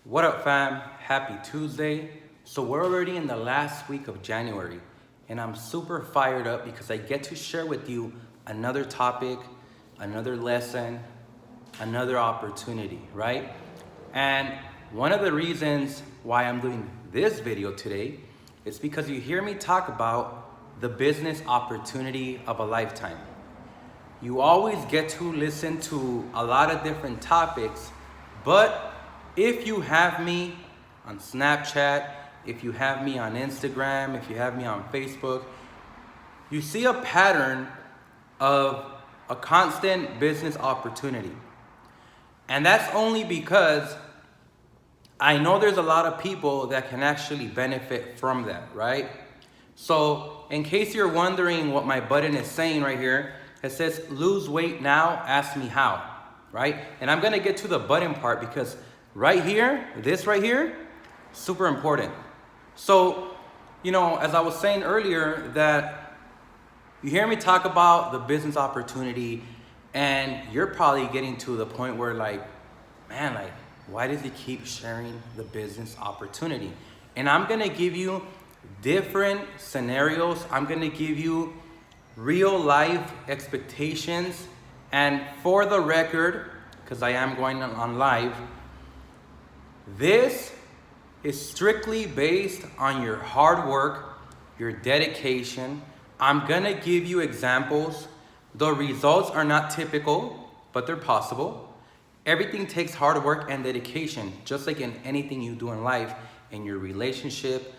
What up, fam? Happy Tuesday. So we're already in the last week of January, and I'm super fired up because I get to share with you another topic, another lesson, another opportunity, right? And one of the reasons why I'm doing this video today is because you hear me talk about the business opportunity of a lifetime. You always get to listen to a lot of different topics, but if you have me on Snapchat, if you have me on Instagram, if you have me on Facebook, you see a pattern of a constant business opportunity. And that's only because I know there's a lot of people that can actually benefit from that, right? So in case you're wondering what my button is saying right here, it says lose weight now, ask me how, right? And I'm gonna get to the button part because right here, this right here, super important. So, as I was saying earlier, that you hear me talk about the business opportunity, and you're probably getting to the point where man, why does he keep sharing the business opportunity? And I'm gonna give you different scenarios. I'm gonna give you real life expectations. And for the record, because I am going on live, this is strictly based on your hard work, your dedication. I'm gonna give you examples. The results are not typical, but they're possible. Everything takes hard work and dedication, just like in anything you do in life, in your relationship,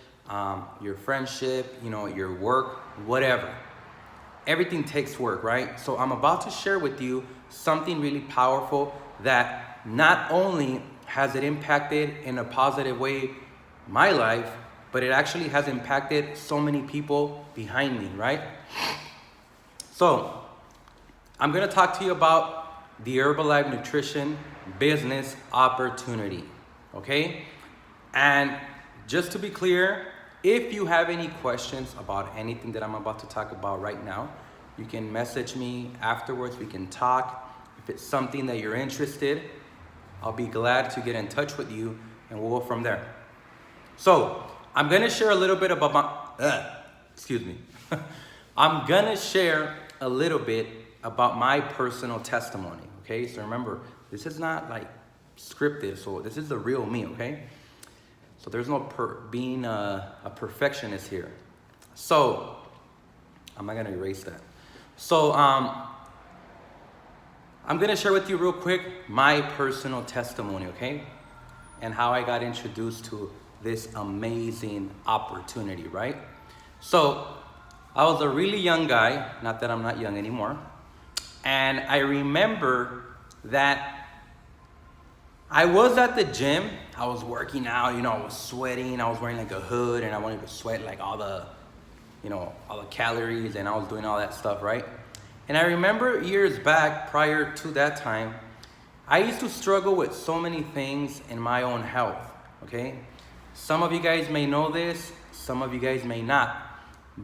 your friendship, your work, whatever. Everything takes work, right? So I'm about to share with you something really powerful that not only has it impacted in a positive way my life, but it actually has impacted so many people behind me, right? So I'm gonna talk to you about the Herbalife Nutrition business opportunity, okay? And just to be clear, if you have any questions about anything that I'm about to talk about right now, you can message me afterwards, we can talk. If it's something that you're interested, I'll be glad to get in touch with you and we'll go from there. So I'm gonna share a little bit about I'm gonna share a little bit about my personal testimony, okay? So remember, this is not scripted, so this is the real me, okay? So there's no being a perfectionist here. So I'm not gonna erase that. So I'm gonna share with you real quick my personal testimony, okay? And how I got introduced to this amazing opportunity, right? So I was a really young guy, not that I'm not young anymore. And I remember that I was at the gym, I was working out, I was sweating, I was wearing a hood and I wanted to sweat all the calories, and I was doing all that stuff, right? And I remember years back, prior to that time, I used to struggle with so many things in my own health, okay? Some of you guys may know this, some of you guys may not.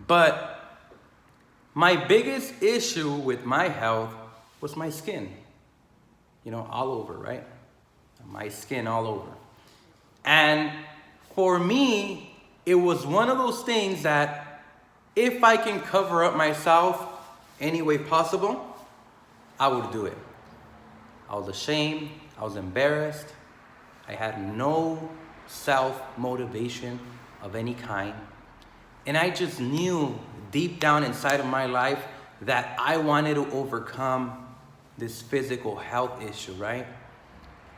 But my biggest issue with my health was my skin, all over, right? My skin all over. And for me, it was one of those things that if I can cover up myself any way possible, I would do it. I was ashamed, I was embarrassed, I had no self-motivation of any kind. And I just knew deep down inside of my life that I wanted to overcome this physical health issue, right?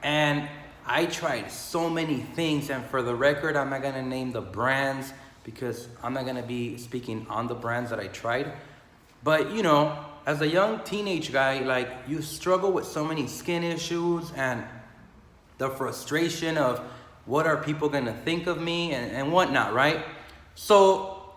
And I tried so many things, and for the record, I'm not gonna name the brands because I'm not gonna be speaking on the brands that I tried. But as a young teenage guy, you struggle with so many skin issues and the frustration of what are people gonna think of me and whatnot, right? So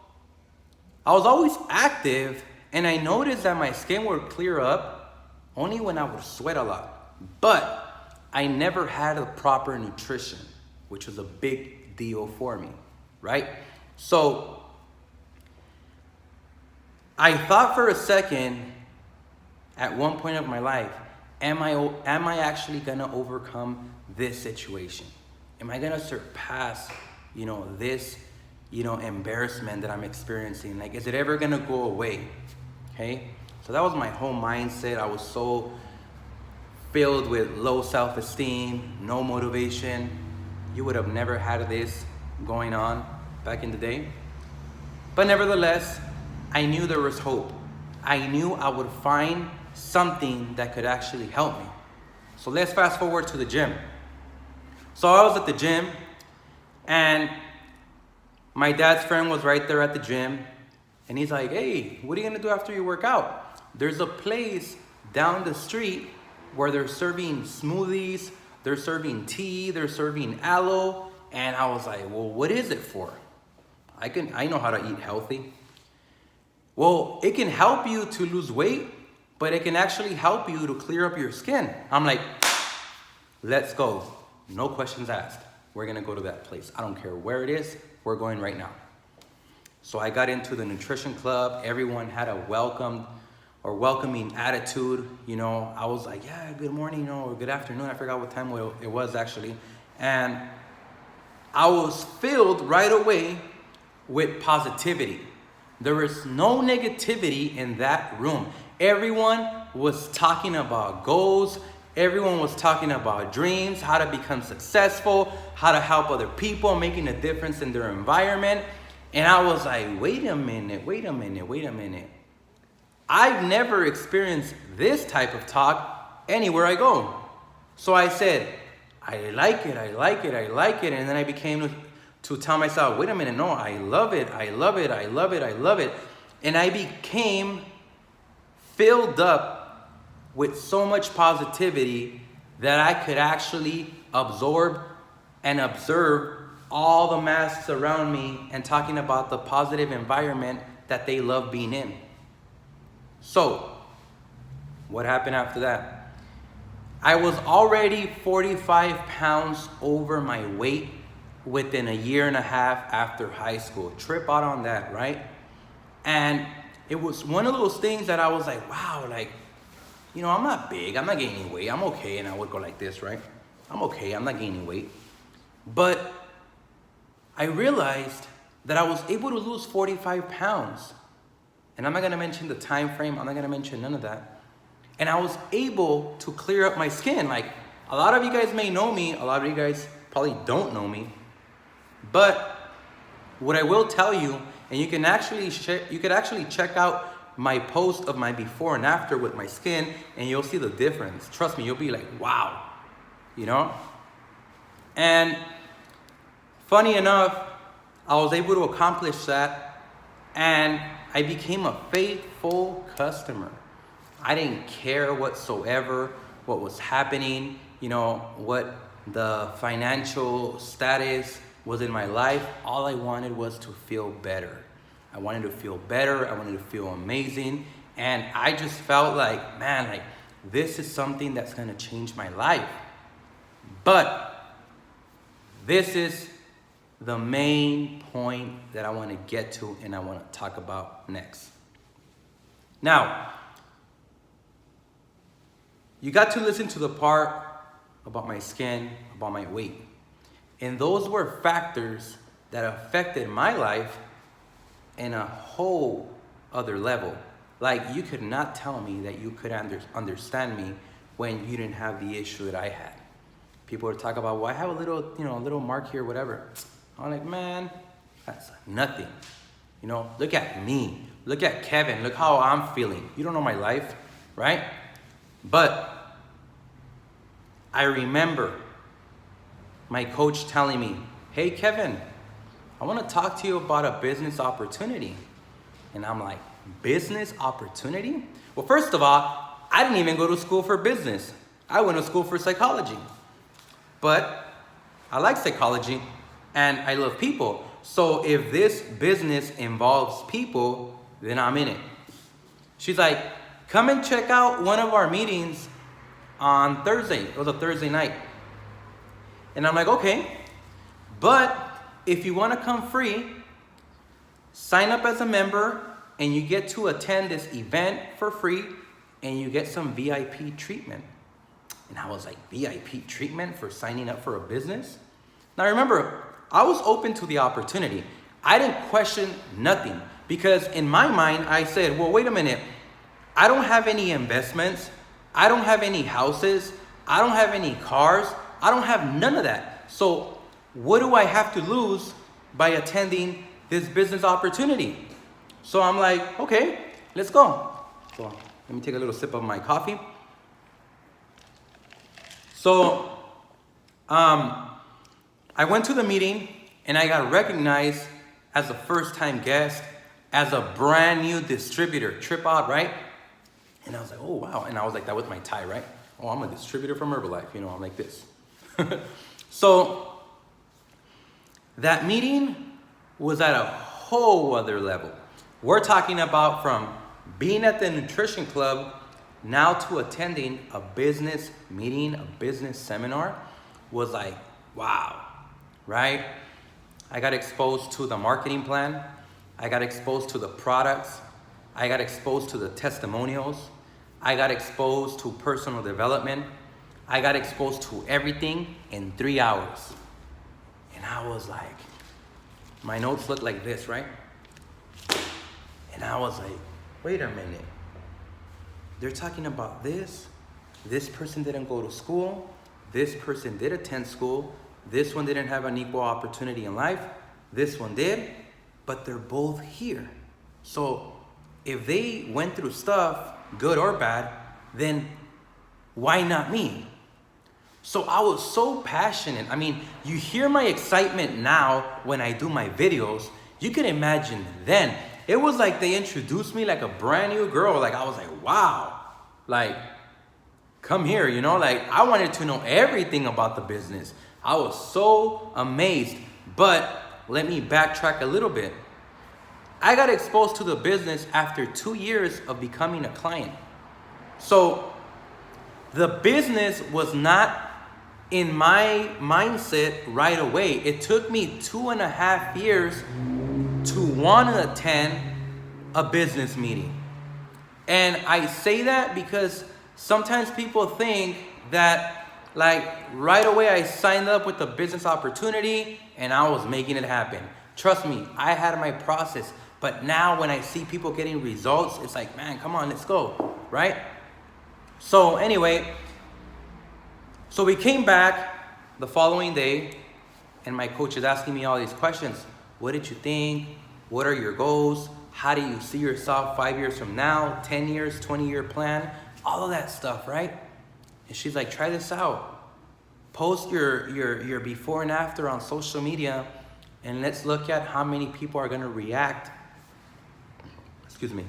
I was always active, and I noticed that my skin would clear up only when I would sweat a lot. But I never had a proper nutrition, which was a big deal for me, right? So I thought for a second at one point of my life, am I actually gonna overcome this situation? Am I gonna surpass, this, embarrassment that I'm experiencing? Like, is it ever gonna go away? Okay? So that was my whole mindset. I was so filled with low self-esteem, no motivation. You would have never had this going on back in the day. But nevertheless, I knew there was hope. I knew I would find something that could actually help me. So let's fast forward to the gym. So I was at the gym, and my dad's friend was right there at the gym, and he's like, hey, what are you gonna do after you work out? There's a place down the street where they're serving smoothies, they're serving tea, they're serving aloe. And I was like, well, what is it for? I know how to eat healthy. Well, it can help you to lose weight, but it can actually help you to clear up your skin. I'm like, let's go. No questions asked. We're gonna go to that place. I don't care where it is, we're going right now. So I got into the nutrition club. Everyone had a welcoming attitude. I was like, yeah, good morning, or good afternoon. I forgot what time it was actually. And I was filled right away with positivity. There was no negativity in that room. Everyone was talking about goals. Everyone was talking about dreams, how to become successful, how to help other people, making a difference in their environment. And I was like, wait a minute. I've never experienced this type of talk anywhere I go. So I said, I like it. And then I became to tell myself, wait a minute, no, I love it. And I became filled up with so much positivity that I could actually absorb and observe all the masks around me and talking about the positive environment that they love being in. So, what happened after that? I was already 45 pounds over my weight within a year and a half after high school. Trip out on that, right? And it was one of those things that I was like, wow, I'm not big, I'm not gaining weight, I'm okay. And I would go like this, right? I'm okay, I'm not gaining weight. But I realized that I was able to lose 45 pounds. And I'm not gonna mention the time frame, I'm not gonna mention none of that. And I was able to clear up my skin. Like, a lot of you guys may know me, a lot of you guys probably don't know me. But what I will tell you, and you could actually check out my post of my before and after with my skin, and you'll see the difference. Trust me, you'll be like, wow, And funny enough, I was able to accomplish that, and I became a faithful customer. I didn't care whatsoever what was happening, what the financial status was in my life. All I wanted was to feel better. I wanted to feel better. I wanted to feel amazing. And I just felt like, man, this is something that's going to change my life. But this is the main point that I want to get to and I want to talk about next. Now, you got to listen to the part about my skin, about my weight. And those were factors that affected my life in a whole other level. Like, you could not tell me that you could understand me when you didn't have the issue that I had. People would talk about, well, I have a little mark here, whatever. I'm like, man, that's nothing. Look at me. Look at Kevin. Look how I'm feeling. You don't know my life, right? But I remember my coach telling me, hey, Kevin, I want to talk to you about a business opportunity. And I'm like, business opportunity? Well, first of all, I didn't even go to school for business. I went to school for psychology. But I like psychology and I love people. So if this business involves people, then I'm in it. She's like, come and check out one of our meetings on Thursday. It was a Thursday night. And I'm like, okay, but if you want to come free, sign up as a member and you get to attend this event for free and you get some VIP treatment. And I was like, VIP treatment for signing up for a business? Now remember, I was open to the opportunity. I didn't question nothing because in my mind, I said, well, wait a minute. I don't have any investments. I don't have any houses. I don't have any cars. I don't have none of that. So what do I have to lose by attending this business opportunity? So I'm like, okay, let's go. So let me take a little sip of my coffee. So I went to the meeting and I got recognized as a first-time guest, as a brand new distributor. Trip out, right? And I was like, oh, wow. And I was like, that was my tie, right? Oh, I'm a distributor from Herbalife. You know, I'm like this. So that meeting was at a whole other level. We're talking about from being at the nutrition club now to attending a business meeting, a business seminar was like, wow, right? I got exposed to the marketing plan. I got exposed to the products. I got exposed to the testimonials. I got exposed to personal development. I got exposed to everything in 3 hours. And I was like, my notes look like this, right? And I was like, wait a minute. They're talking about this. This person didn't go to school. This person did attend school. This one didn't have an equal opportunity in life. This one did, but they're both here. So if they went through stuff, good or bad, then why not me? So I was so passionate. I mean, you hear my excitement now when I do my videos. You can imagine then. It was like they introduced me like a brand new girl. Like I was like, wow, like come here, you know, like I wanted to know everything about the business. I was so amazed. But let me backtrack a little bit. I got exposed to the business after 2 years of becoming a client. So the business was not in my mindset right away. It took me 2.5 years to want to attend a business meeting. And I say that because sometimes people think that like right away I signed up with the business opportunity and I was making it happen. Trust me, I had my process. But now when I see people getting results, it's like, man, come on, let's go, right? So anyway, so we came back the following day and my coach is asking me all these questions. What did you think? What are your goals? How do you see yourself 5 years from now, 10 years, 20-year plan? All of that stuff, right? And she's like, try this out. Post your before and after on social media and let's look at how many people are gonna react. Excuse me.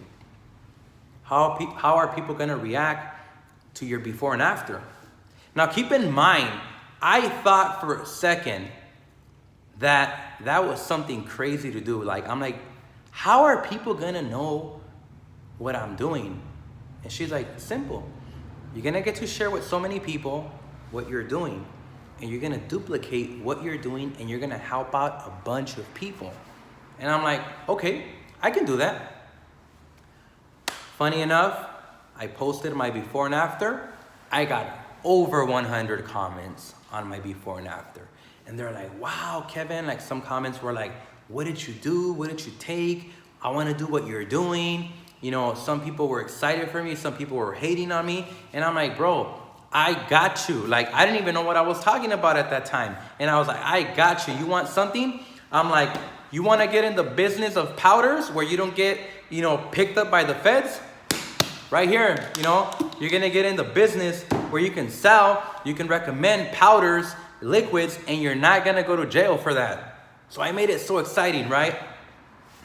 How are people gonna react to your before and after? Now keep in mind, I thought for a second that was something crazy to do. Like, I'm like, how are people gonna know what I'm doing? And she's like, simple. You're gonna get to share with so many people what you're doing, and you're gonna duplicate what you're doing, and you're gonna help out a bunch of people. And I'm like, okay, I can do that. Funny enough, I posted my before and after. I got over 100 comments on my before and after. And they're like, wow, Kevin, like some comments were like, what did you do? What did you take? I wanna do what you're doing. You know, some people were excited for me. Some people were hating on me. And I'm like, bro, I got you. Like, I didn't even know what I was talking about at that time. And I was like, I got you. You want something? I'm like, you wanna get in the business of powders where you don't get, you know, picked up by the feds? Right here, you know, you're gonna get in the business where you can sell, you can recommend powders, liquids, and you're not gonna go to jail for that. So I made it so exciting, right?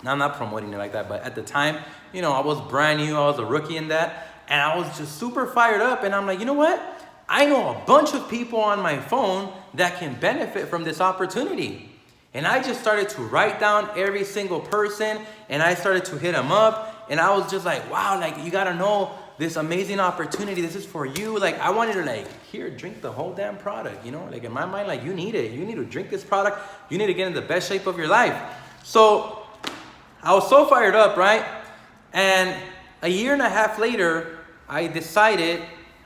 Now I'm not promoting it like that, but at the time, you know, I was brand new, I was a rookie in that, and I was just super fired up, and I'm like, you know what? I know a bunch of people on my phone that can benefit from this opportunity. And I just started to write down every single person, and I started to hit them up. And I was just like, wow, like, you gotta know this amazing opportunity. This is for you. Like, I wanted to, like, here, drink the whole damn product, you know? Like, in my mind, like, you need it. You need to drink this product. You need to get in the best shape of your life. So I was so fired up, right? And a year and a half later, I decided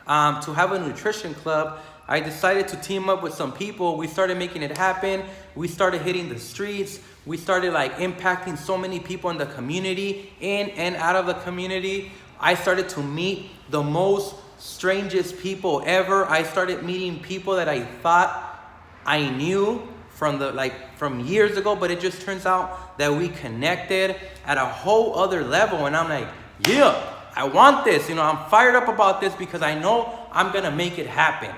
to have a nutrition club I decided to team up with some people. We started making it happen. We started hitting the streets. We started like impacting so many people in the community, in and out of the community. I started to meet the most strangest people ever. I started meeting people that I thought I knew from years ago, but it just turns out that we connected at a whole other level. And I'm like, yeah, I want this. I'm fired up about this because I know I'm gonna make it happen.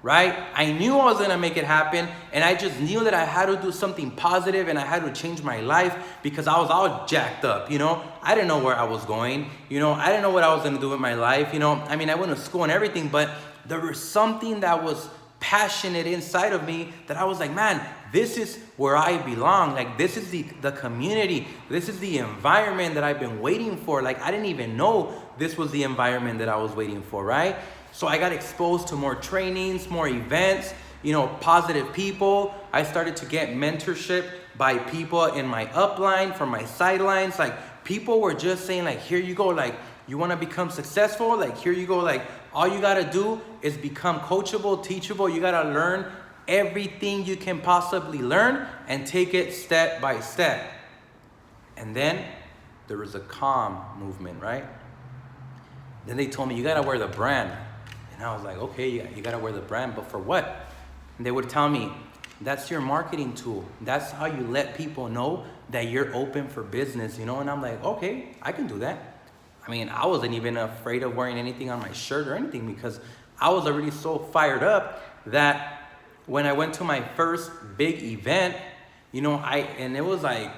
Right? I knew I was gonna make it happen, and I just knew that I had to do something positive and I had to change my life because I was all jacked up, I didn't know where I was going, I didn't know what I was gonna do with my life, I went to school and everything, but there was something that was passionate inside of me that I was like, man, this is where I belong. Like, this is the community. This is the environment that I've been waiting for. Like, I didn't even know this was the environment that I was waiting for, right? So I got exposed to more trainings, more events, positive people. I started to get mentorship by people in my upline, from my sidelines. Like, people were just saying, like, here you go, like, you want to become successful? Like, here you go, like, all you got to do is become coachable, teachable. You got to learn everything you can possibly learn and take it step by step. And then there was a calm movement, right? Then they told me, you got to wear the brand. And I was like, okay, you got to wear the brand, but for what? And they would tell me, that's your marketing tool. That's how you let people know that you're open for business, And I'm like, okay, I can do that. I wasn't even afraid of wearing anything on my shirt or anything because I was already so fired up that when I went to my first big event, and it was like,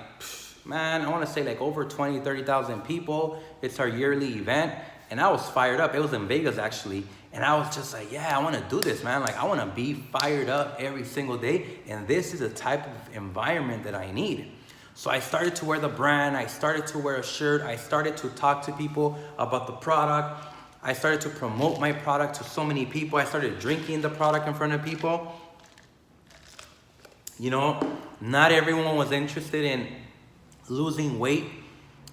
man, I want to say like over 20, 30,000 people. It's our yearly event. And I was fired up. It was in Vegas, actually. And I was just like, yeah, I want to do this, man. Like, I want to be fired up every single day. And this is the type of environment that I need. So I started to wear the brand. I started to wear a shirt. I started to talk to people about the product. I started to promote my product to so many people. I started drinking the product in front of people. Not everyone was interested in losing weight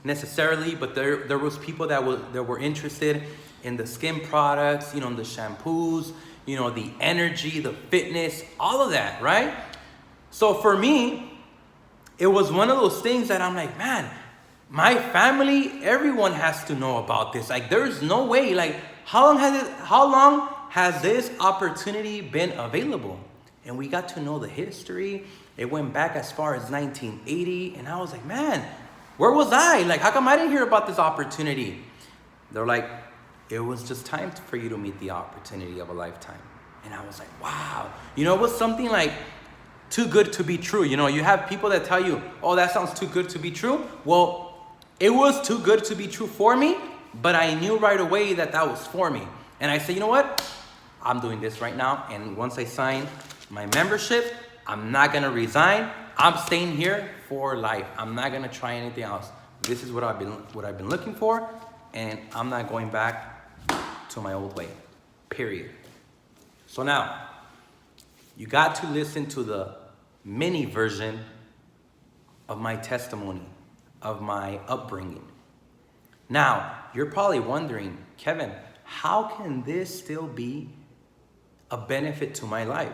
necessarily, but there was people that were interested in the skin products, the shampoos, the energy, the fitness, all of that, right? So for me, it was one of those things that I'm like, man, my family, everyone has to know about this. Like, there's no way. Like, how long has this opportunity been available? And we got to know the history. It went back as far as 1980, and I was like, man, where was I? Like, how come I didn't hear about this opportunity? They're like, it was just time for you to meet the opportunity of a lifetime. And I was like, wow. It was something like too good to be true. You have people that tell you, oh, that sounds too good to be true. Well, it was too good to be true for me, but I knew right away that was for me. And I said, you know what? I'm doing this right now. And once I sign my membership, I'm not going to resign. I'm staying here for life. I'm not going to try anything else. This is what I've been looking for, and I'm not going back to my old way, period. So now, you got to listen to the mini version of my testimony, of my upbringing. Now, you're probably wondering, Kevin, how can this still be a benefit to my life?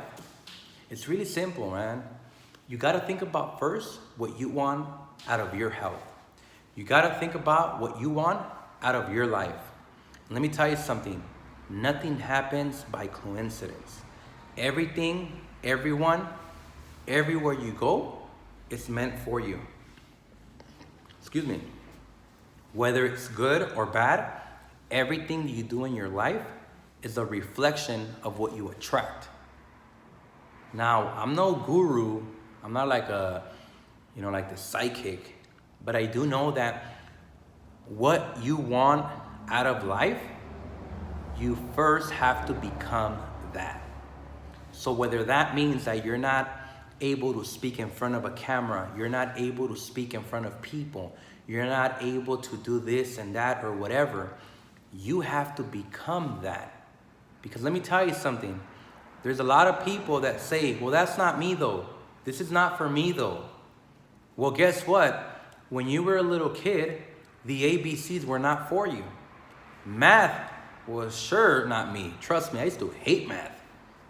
It's really simple, man. You got to think about first what you want out of your health. You got to think about what you want out of your life. Let me tell you something. Nothing happens by coincidence. Everything, everyone, everywhere you go, it's meant for you. Excuse me. Whether it's good or bad, everything you do in your life is a reflection of what you attract. Now, I'm no guru. I'm not like like the psychic, but I do know that what you want out of life, you first have to become that. So whether that means that you're not able to speak in front of a camera, you're not able to speak in front of people, you're not able to do this and that or whatever, you have to become that. Because let me tell you something. There's a lot of people that say, well, that's not me though. This is not for me though. Well, guess what? When you were a little kid, the ABCs were not for you. Math was sure not me. Trust me, I used to hate math.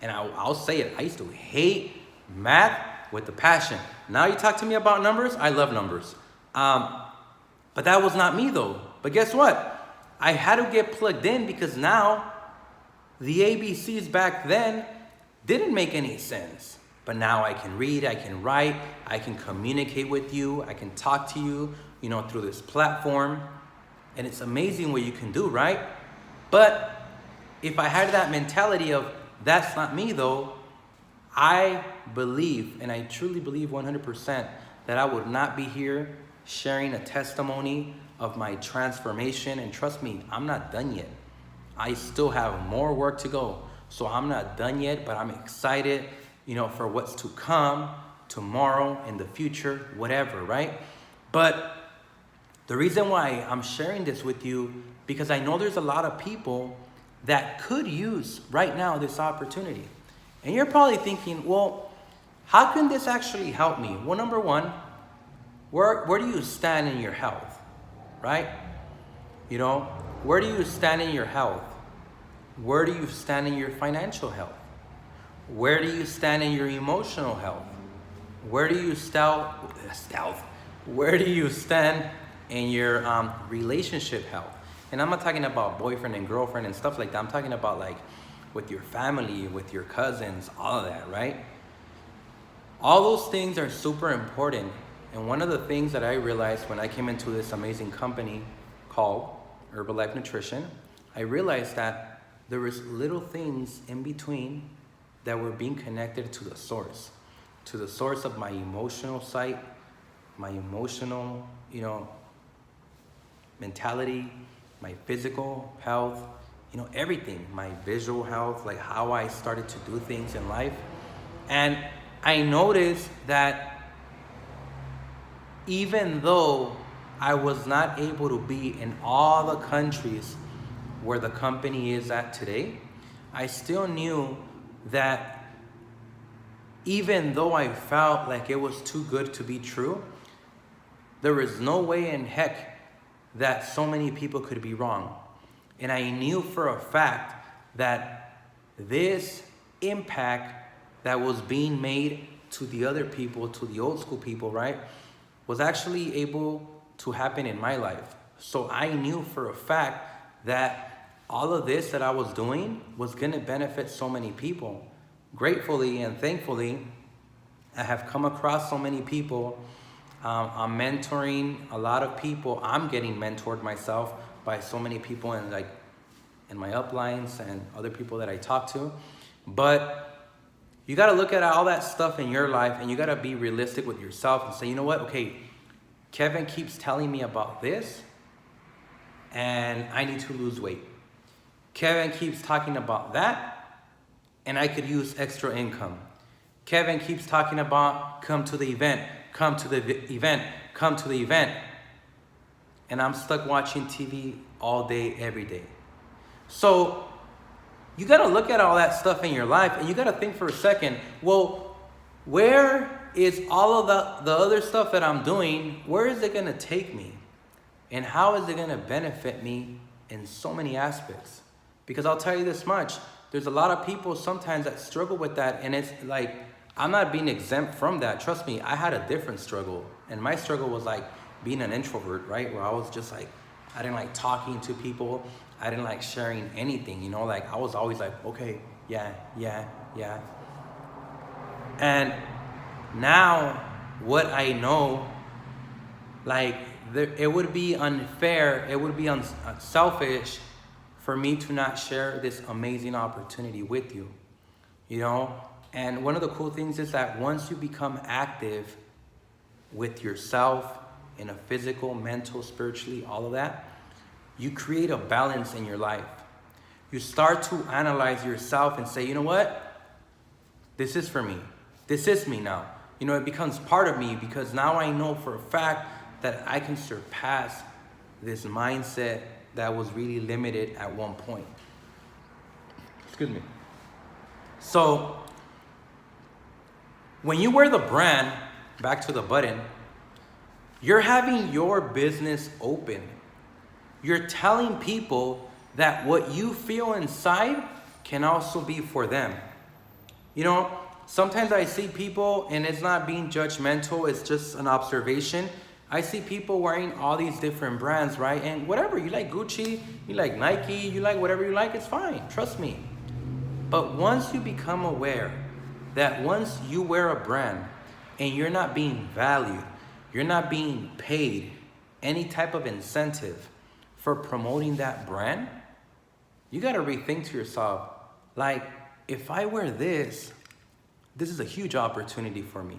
And I'll say it, I used to hate math with a passion. Now you talk to me about numbers, I love numbers. But that was not me though. But guess what? I had to get plugged in because now the ABCs back then didn't make any sense. But now I can read, I can write, I can communicate with you, I can talk to you, through this platform. And it's amazing what you can do, right? But if I had that mentality of that's not me though, I believe, and I truly believe 100%, that I would not be here sharing a testimony of my transformation. And trust me, I'm not done yet. I still have more work to go. So I'm not done yet, but I'm excited, for what's to come tomorrow, in the future, whatever, right? But the reason why I'm sharing this with you, because I know there's a lot of people that could use right now this opportunity. And you're probably thinking, well, how can this actually help me? Well, number one, where do you stand in your health, right? Where do you stand in your health? Where do you stand in your financial health? Where do you stand in your emotional health? Where do you Where do you stand in your relationship health? And I'm not talking about boyfriend and girlfriend and stuff like that. I'm talking about like with your family, with your cousins, all of that, right? All those things are super important. And one of the things that I realized when I came into this amazing company called Herbalife Nutrition, I realized that there was little things in between that were being connected to the source of my emotional side, my emotional, mentality, my physical health, everything, my visual health, like how I started to do things in life. And I noticed that even though I was not able to be in all the countries where the company is at today, I still knew that even though I felt like it was too good to be true, there was no way in heck that so many people could be wrong. And I knew for a fact that this impact that was being made to the other people, to the old school people, right, was actually able to happen in my life. So I knew for a fact that all of this that I was doing was gonna benefit so many people. Gratefully and thankfully, I have come across so many people. I'm mentoring a lot of people. I'm getting mentored myself by so many people in my uplines and other people that I talk to. But you gotta look at all that stuff in your life and you gotta be realistic with yourself and say, you know what, okay, Kevin keeps telling me about this and I need to lose weight. Kevin keeps talking about that and I could use extra income. Kevin keeps talking about come to the event, come to the event, come to the event. And I'm stuck watching TV all day, every day. So you gotta look at all that stuff in your life and you gotta think for a second, well, where is all of the other stuff that I'm doing, where is it gonna take me? And how is it gonna benefit me in so many aspects? Because I'll tell you this much, there's a lot of people sometimes that struggle with that, and it's like, I'm not being exempt from that. Trust me, I had a different struggle. And my struggle was like being an introvert, right? Where I was just like, I didn't like talking to people. I didn't like sharing anything, like I was always like, okay, yeah. And now what I know, like it would be unfair, it would be selfish for me to not share this amazing opportunity with you, And one of the cool things is that once you become active with yourself in a physical, mental, spiritually, all of that, you create a balance in your life. You start to analyze yourself and say, you know what? This is for me. This is me now. It becomes part of me because now I know for a fact that I can surpass this mindset that was really limited at one point. Excuse me. So when you wear the brand, back to the button, you're having your business open. You're telling people that what you feel inside can also be for them. You know, sometimes I see people, and it's not being judgmental, it's just an observation. I see people wearing all these different brands, right? And whatever, you like Gucci, you like Nike, you like whatever you like, it's fine, trust me. But once you become aware that once you wear a brand and you're not being valued, you're not being paid any type of incentive for promoting that brand, you gotta rethink to yourself, like, if I wear this is a huge opportunity for me,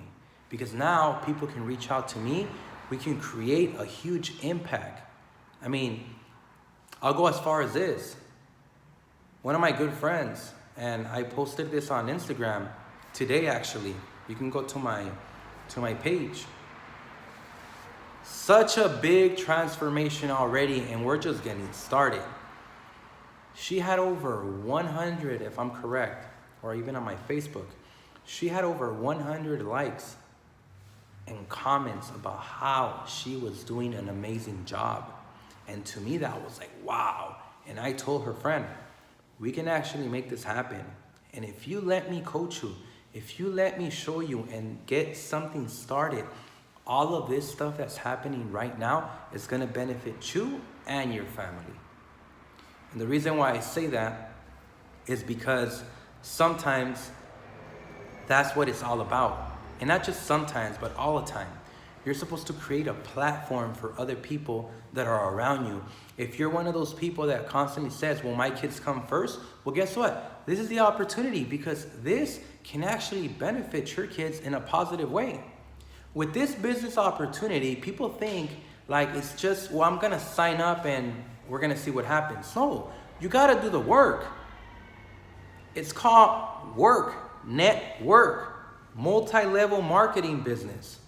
because now people can reach out to me, we can create a huge impact. I mean, I'll go as far as this. One of my good friends, and I posted this on Instagram today actually, you can go to my page. Such a big transformation already, and we're just getting started. She had over 100, if I'm correct, or even on my Facebook, she had over 100 likes and comments about how she was doing an amazing job. And to me, that was like, wow. And I told her friend, we can actually make this happen. And if you let me coach you, if you let me show you and get something started, all of this stuff that's happening right now is gonna benefit you and your family. And the reason why I say that is because sometimes that's what it's all about. And not just sometimes, but all the time. You're supposed to create a platform for other people that are around you. If you're one of those people that constantly says, well, my kids come first, well, guess what? This is the opportunity, because this can actually benefit your kids in a positive way. With this business opportunity, people think like it's just, well, I'm gonna sign up and we're gonna see what happens. No, you gotta do the work. It's called work, network, multi-level marketing business.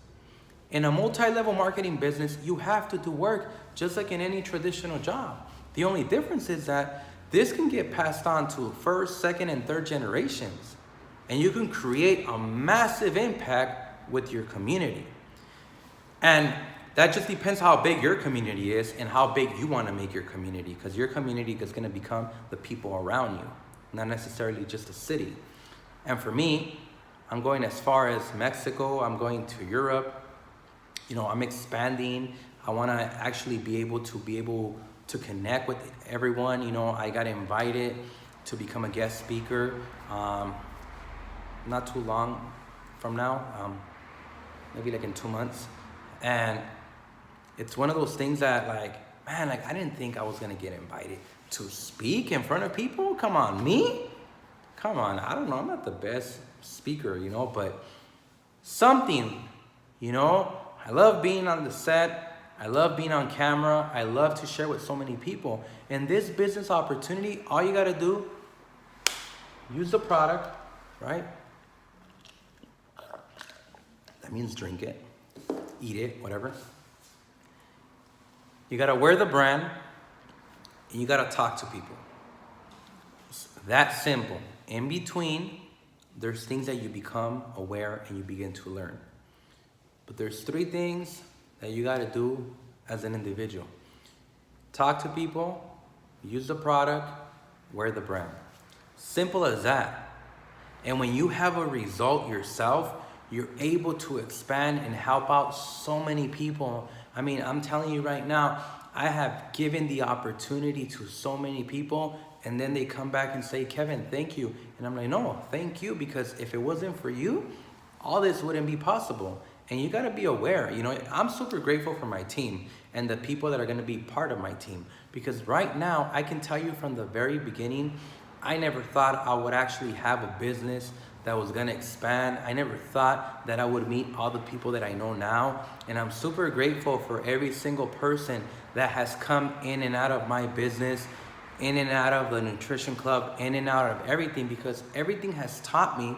In a multi-level marketing business, you have to do work just like in any traditional job. The only difference is that this can get passed on to first, second, and third generations. And you can create a massive impact with your community. And that just depends how big your community is and how big you want to make your community, because your community is going to become the people around you, not necessarily just a city. And for me, I'm going as far as Mexico, I'm going to Europe. You know, I'm expanding. I want to actually be able to connect with everyone. You know, I got invited to become a guest speaker not too long from now, maybe like in 2 months. And it's one of those things that like, man, like I didn't think I was gonna get invited to speak in front of people. Come on, me? Come on, I don't know, I'm not the best speaker, you know, but something, you know, I love being on the set. I love being on camera. I love to share with so many people. And this business opportunity, all you gotta do, use the product, right? That means drink it, eat it, whatever. You gotta wear the brand, and you gotta talk to people. It's that simple. In between, there's things that you become aware and you begin to learn. But there's 3 things that you gotta do as an individual. Talk to people, use the product, wear the brand. Simple as that. And when you have a result yourself, you're able to expand and help out so many people. I mean, I'm telling you right now, I have given the opportunity to so many people, and then they come back and say, Kevin, thank you. And I'm like, no, thank you, because if it wasn't for you, all this wouldn't be possible. And you gotta be aware, you know, I'm super grateful for my team and the people that are gonna be part of my team. Because right now, I can tell you from the very beginning, I never thought I would actually have a business that was gonna expand. I never thought that I would meet all the people that I know now. And I'm super grateful for every single person that has come in and out of my business, in and out of the nutrition club, in and out of everything, because everything has taught me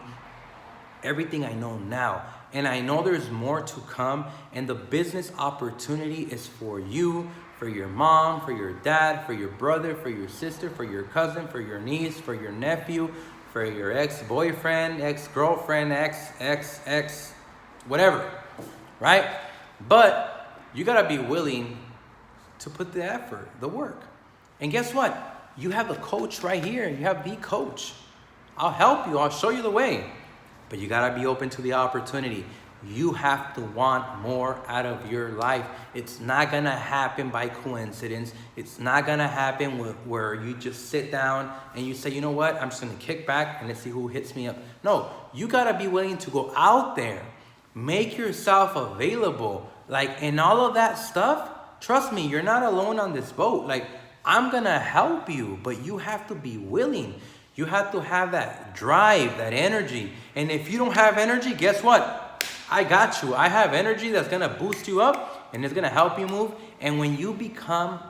everything I know now. And I know there's more to come, and the business opportunity is for you, for your mom, for your dad, for your brother, for your sister, for your cousin, for your niece, for your nephew, for your ex-boyfriend, ex-girlfriend, ex, whatever, right? But you gotta be willing to put the effort, the work. And guess what? You have a coach right here. You have the coach. I'll help you. I'll show you the way. but you gotta be open to the opportunity. You have to want more out of your life. It's not gonna happen by coincidence. It's not gonna happen where you just sit down and you say, you know what, I'm just gonna kick back and let's see who hits me up. No, you gotta be willing to go out there, make yourself available. Like, in all of that stuff, trust me, you're not alone on this boat. Like, I'm gonna help you, but you have to be willing. You have to have that drive, that energy. And if you don't have energy, guess what? I got you. I have energy that's gonna boost you up and it's gonna help you move. And when you become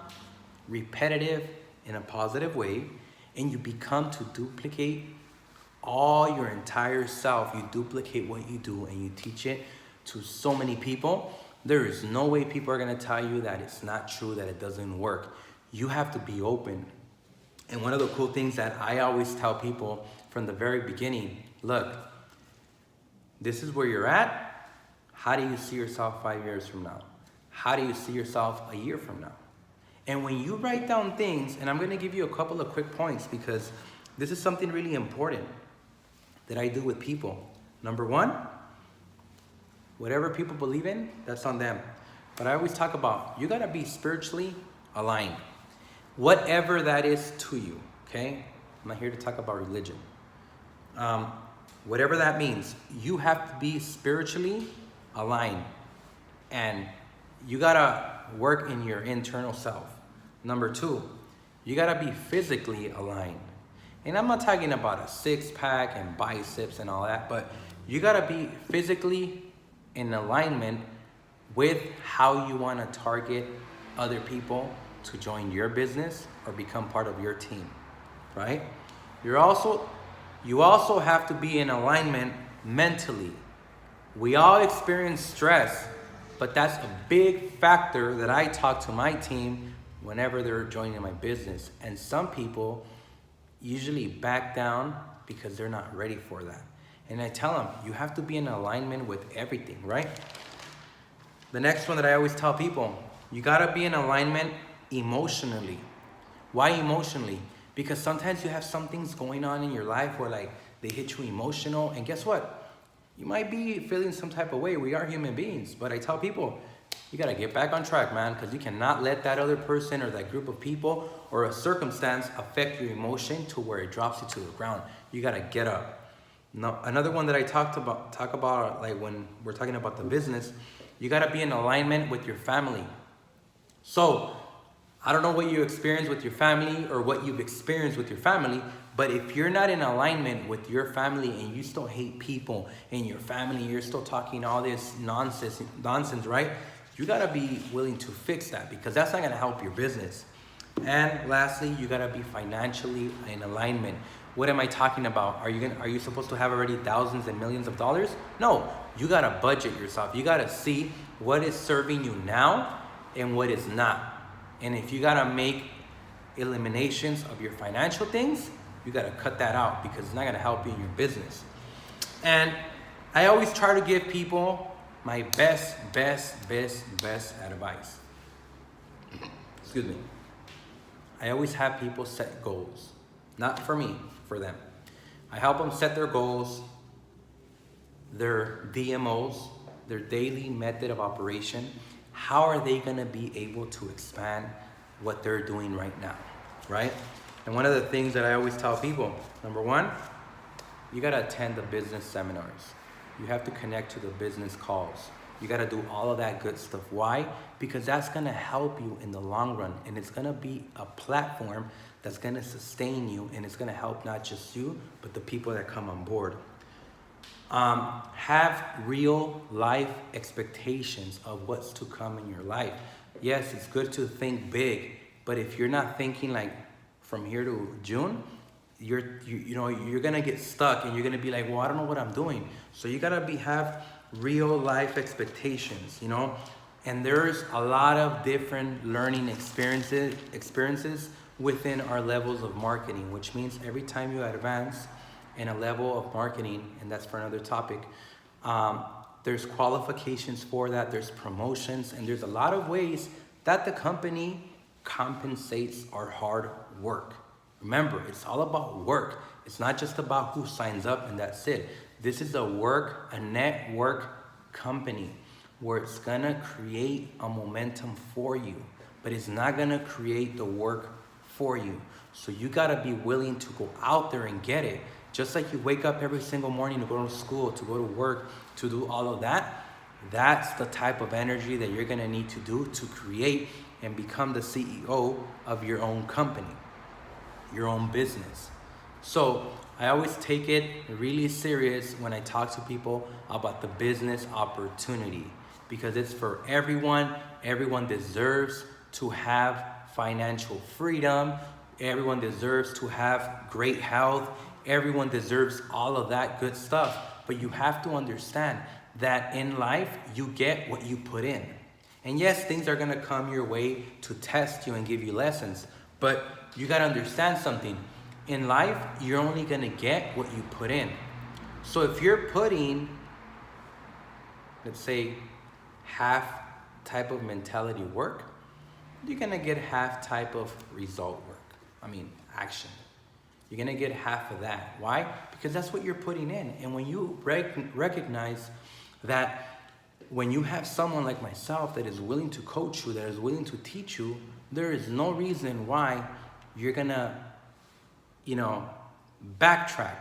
repetitive in a positive way and you become to duplicate all your entire self, you duplicate what you do and you teach it to so many people, there is no way people are gonna tell you that it's not true, that it doesn't work. You have to be open. And one of the cool things that I always tell people from the very beginning, look, this is where you're at. How do you see yourself 5 years from now? How do you see yourself a year from now? And when you write down things, and I'm gonna give you a couple of quick points because this is something really important that I do with people. Number one, whatever people believe in, that's on them. But I always talk about, you gotta be spiritually aligned. Whatever that is to you, okay? I'm not here to talk about religion. Whatever that means, you have to be spiritually aligned. And you gotta work in your internal self. Number two, you gotta be physically aligned. And I'm not talking about a six-pack and biceps and all that, but you gotta be physically in alignment with how you wanna target other people to join your business or become part of your team, right? You also have to be in alignment mentally. We all experience stress, but that's a big factor that I talk to my team whenever they're joining my business. And some people usually back down because they're not ready for that. And I tell them, you have to be in alignment with everything, right? The next one that I always tell people, you gotta be in alignment emotionally. Why emotionally? Because sometimes you have some things going on in your life where like they hit you emotional, and guess what? You might be feeling some type of way. We are human beings, but I tell people, you gotta get back on track, man, because you cannot let that other person or that group of people or a circumstance affect your emotion to where it drops you to the ground. You gotta get up. Now, another one that I talk about like when we're talking about the business, you gotta be in alignment with your family. So, I don't know what you experience with your family or what you've experienced with your family, but if you're not in alignment with your family and you still hate people in your family, you're still talking all this nonsense, right? You gotta be willing to fix that because that's not gonna help your business. And lastly, you gotta be financially in alignment. What am I talking about? Are you supposed to have already thousands and millions of dollars? No, you gotta budget yourself. You gotta see what is serving you now and what is not. And if you gotta make eliminations of your financial things, you gotta cut that out because it's not gonna help you in your business. And I always try to give people my best advice. Excuse me. I always have people set goals. Not for me, for them. I help them set their goals, their DMOs, their daily method of operation. How are they gonna be able to expand what they're doing right now, right? And one of the things that I always tell people, number one, you gotta attend the business seminars. You have to connect to the business calls. You gotta do all of that good stuff. Why? Because that's gonna help you in the long run, and it's gonna be a platform that's gonna sustain you, and it's gonna help not just you, but the people that come on board. Have real life expectations of what's to come in your life. Yes, it's good to think big, but if you're not thinking like from here to June, you're gonna get stuck and you're gonna be like, well, I don't know what I'm doing. So you gotta have real life expectations, you know? And there's a lot of different learning experiences within our levels of marketing, which means every time you advance in a level of marketing, and that's for another topic, there's qualifications for that, there's promotions, and there's a lot of ways that the company compensates our hard work. Remember, it's all about work. It's not just about who signs up and that's it. This is a network company where it's gonna create a momentum for you, but it's not gonna create the work for you. So you gotta be willing to go out there and get it. Just like you wake up every single morning to go to school, to go to work, to do all of that, that's the type of energy that you're gonna need to do to create and become the CEO of your own company, your own business. So I always take it really serious when I talk to people about the business opportunity, because it's for everyone. Everyone deserves to have financial freedom. Everyone deserves to have great health. Everyone deserves all of that good stuff. But you have to understand that in life, you get what you put in. And yes, things are gonna come your way to test you and give you lessons. But you gotta understand something. In life, you're only gonna get what you put in. So if you're putting, let's say, half type of mentality work, you're gonna get half type of result work. Action. You're gonna get half of that. Why? Because that's what you're putting in. And when you recognize that when you have someone like myself that is willing to coach you, that is willing to teach you, there is no reason why you're gonna, backtrack.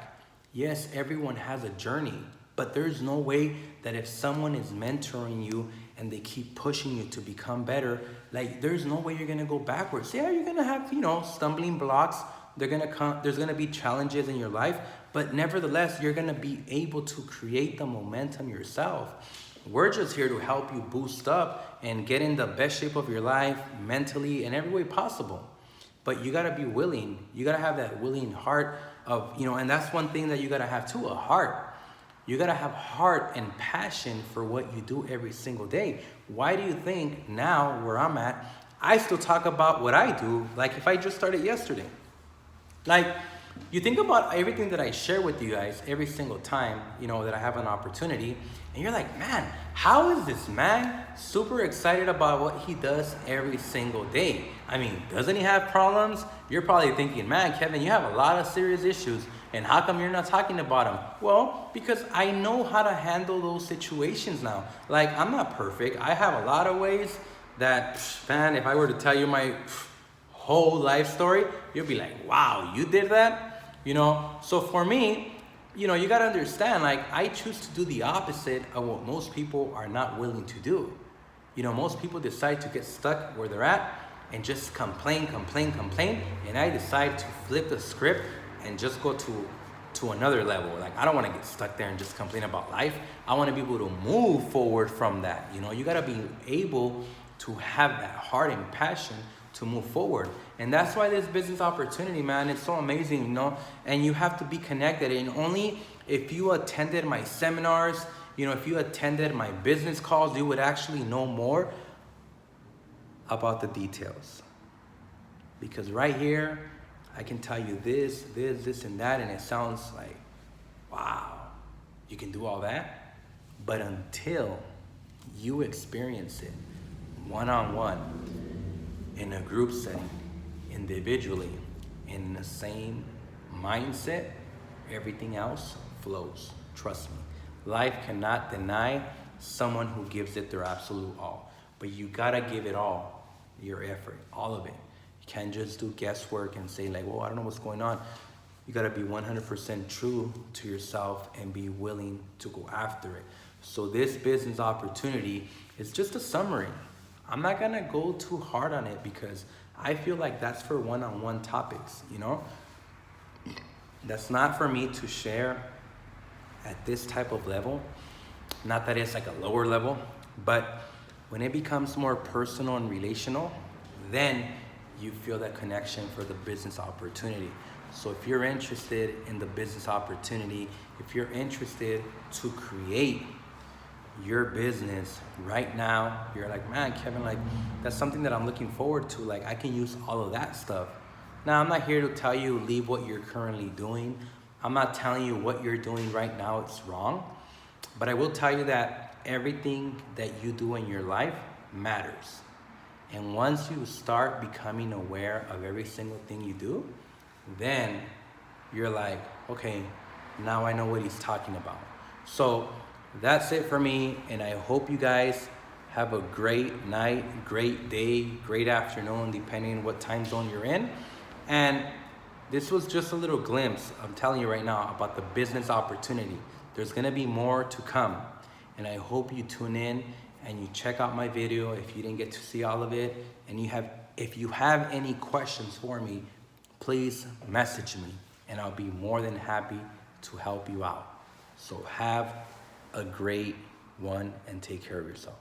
Yes, everyone has a journey, but there's no way that if someone is mentoring you and they keep pushing you to become better, there's no way you're gonna go backwards. Yeah, you're gonna have, stumbling blocks. They're gonna come. There's gonna be challenges in your life, but nevertheless, you're gonna be able to create the momentum yourself. We're just here to help you boost up and get in the best shape of your life, mentally, in every way possible. But you gotta be willing. You gotta have that willing heart of, and that's one thing that you gotta have too, a heart. You gotta have heart and passion for what you do every single day. Why do you think now, where I'm at, I still talk about what I do like if I just started yesterday? You think about everything that I share with you guys every single time, that I have an opportunity, and you're like, man, how is this man super excited about what he does every single day? Doesn't he have problems? You're probably thinking, man, Kevin, you have a lot of serious issues, and how come you're not talking about them? Well, because I know how to handle those situations now. I'm not perfect. I have a lot of ways that, man, if I were to tell you my whole life story, you'll be like, wow, you did that? So for me, you gotta understand, I choose to do the opposite of what most people are not willing to do. Most people decide to get stuck where they're at and just complain, and I decide to flip the script and just go to another level. I don't want to get stuck there and just complain about life. I want to be able to move forward from that. You gotta be able to have that heart and passion to move forward. And that's why this business opportunity, man, it's so amazing, and you have to be connected. And only if you attended my seminars, if you attended my business calls, you would actually know more about the details. Because right here, I can tell you this, and that, and it sounds like, wow, you can do all that? But until you experience it one-on-one, in a group setting, individually, in the same mindset, everything else flows. Trust me. Life cannot deny someone who gives it their absolute all. But you gotta give it all, your effort, all of it. You can't just do guesswork and say I don't know what's going on. You gotta be 100% true to yourself and be willing to go after it. So this business opportunity is just a summary. I'm not gonna go too hard on it because I feel like that's for one-on-one topics, That's not for me to share at this type of level. Not that it's a lower level, but when it becomes more personal and relational, then you feel that connection for the business opportunity. So if you're interested in the business opportunity, if you're interested to create your business right now, you're like, man, Kevin, that's something that I'm looking forward to. I can use all of that stuff. Now, I'm not here to tell you leave what you're currently doing. I'm not telling you what you're doing right now it's wrong. But I will tell you that everything that you do in your life matters. And once you start becoming aware of every single thing you do, then you're like, okay, now I know what he's talking about. So that's it for me, and I hope you guys have a great night, great day, great afternoon, depending on what time zone you're in. And this was just a little glimpse, I'm telling you right now, about the business opportunity. There's gonna be more to come. And I hope you tune in and you check out my video if you didn't get to see all of it. And if you have any questions for me, please message me and I'll be more than happy to help you out. So have a great one and take care of yourself.